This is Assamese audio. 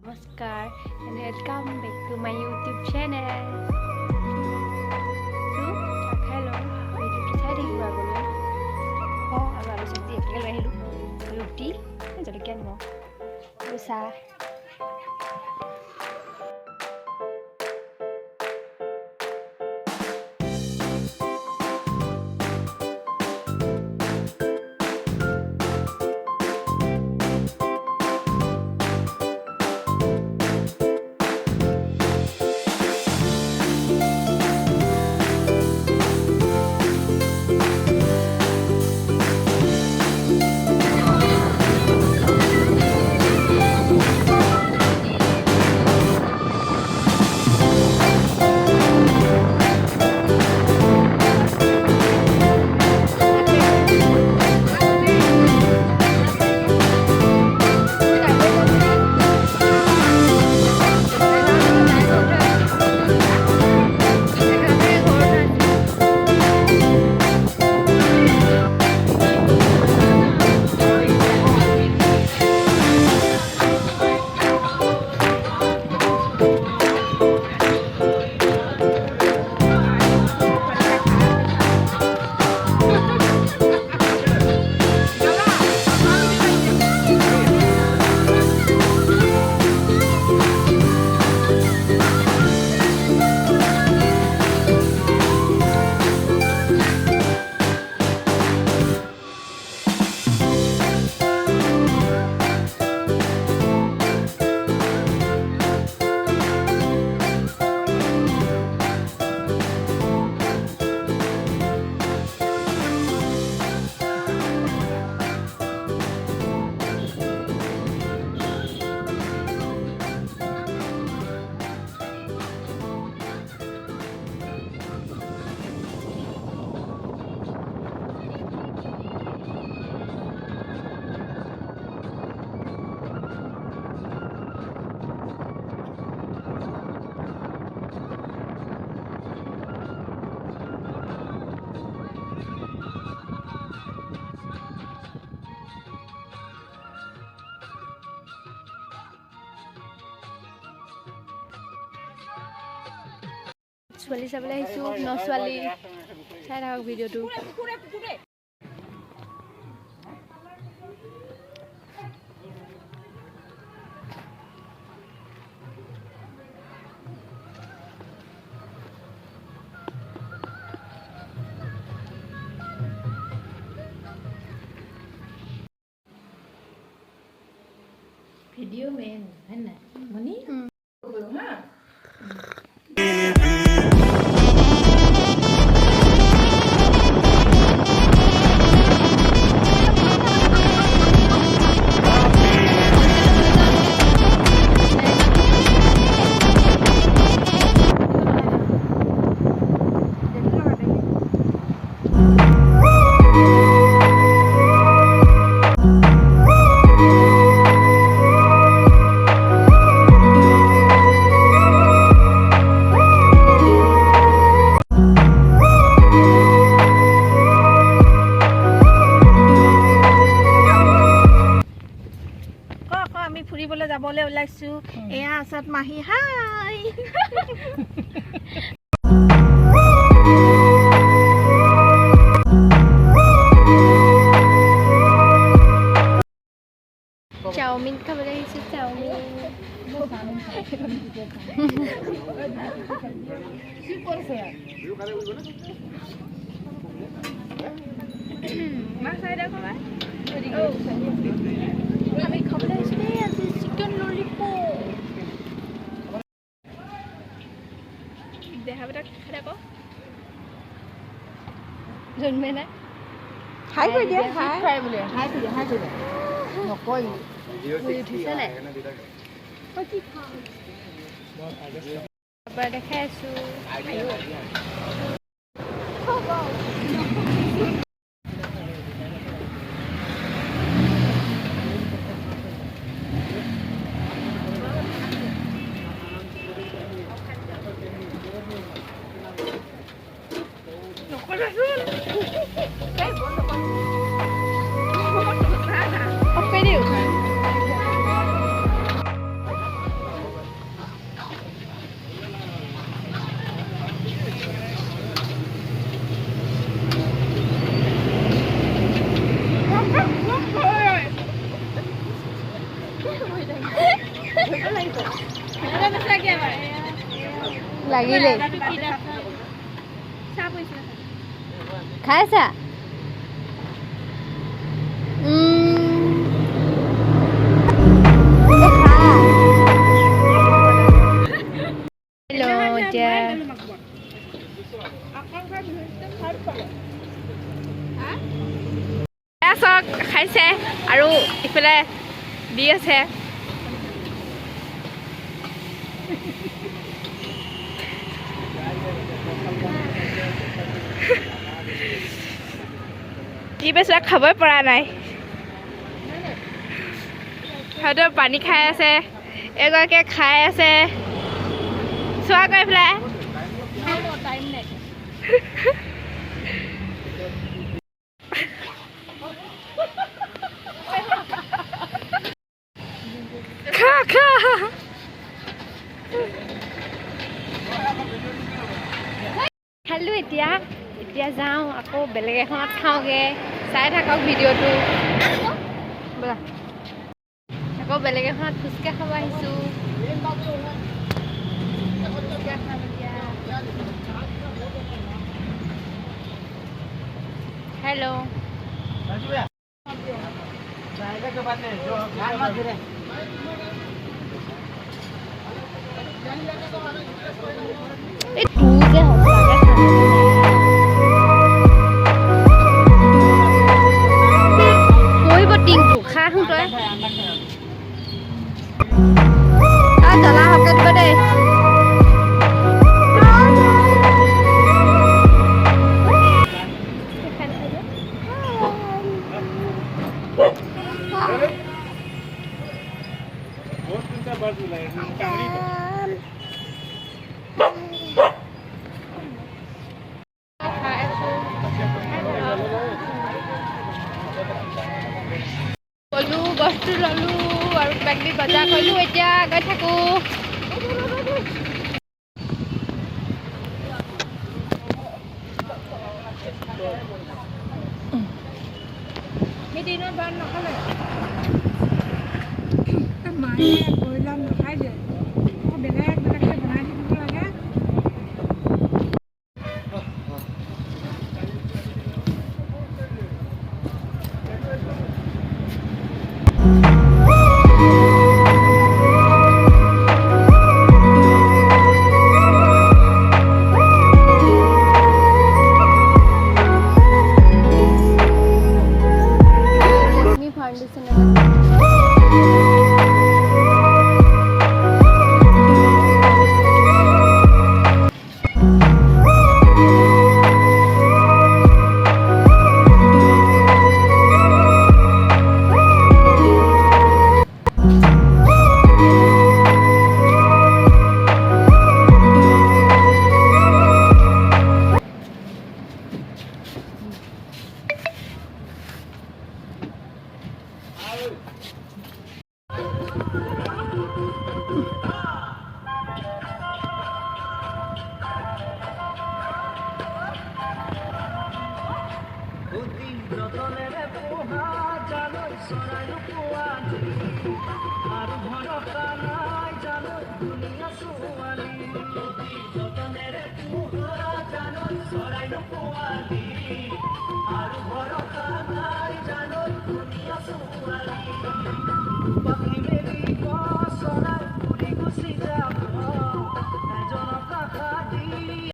Namaskar and welcome back to my YouTube channel. So, hello. Video to say you are going. Oh, I was just taking a little roti. I'm just getting more. Poisa. ছোৱালী চাবলৈ আহিছোঁ ন ছোৱালী চাই থাকক ভিডিঅ'টো ভিডিঅ' মেন হয় নাই মনি আমি ফুৰিবলৈ যাবলৈ ওলাইছোঁ এয়া আছত মাহী হাই চাওমিন খাবলৈ আহিছোঁ চাওমিন আমি খাবলৈ আহিছোঁ দেই আজি চিকেন ললিপপ দেখাবিলাক খাই আকৌ জন্মে নাই হাই কৰি দিয়া হাই বোলে হাই কৰি দিয়া নকয় উঠিছে নাই দেখাই আছোঁ লাগিলে খাইছা খাইছে আৰু ইফালে দি আছে কি পাইছে খাবই পৰা নাই হয়তো পানী খাই আছে এগৰাকীয়ে খাই আছে চোৱা গৈ পেলাই খালো এতিয়া যাওঁ আকৌ বেলেগ এখনত খাওঁগে চাই থাকক ভিডিঅ'টো ব'লা আকৌ বেলেগ এখনত ফুচকা খাব আহিছোঁ হেল্ল' জ্বলা হকে দিব দেই গ'লো বস্তু ল'লো আৰু কিবা কিবি বজাৰ কৰিলোঁ এতিয়া গৈ থাকোঁ দিনত ভাত নাখালে মায়ে ব্ৰইলাৰ নাখাই যে বেলেগ বেলেগকৈ বনাই দিব লাগে Khua,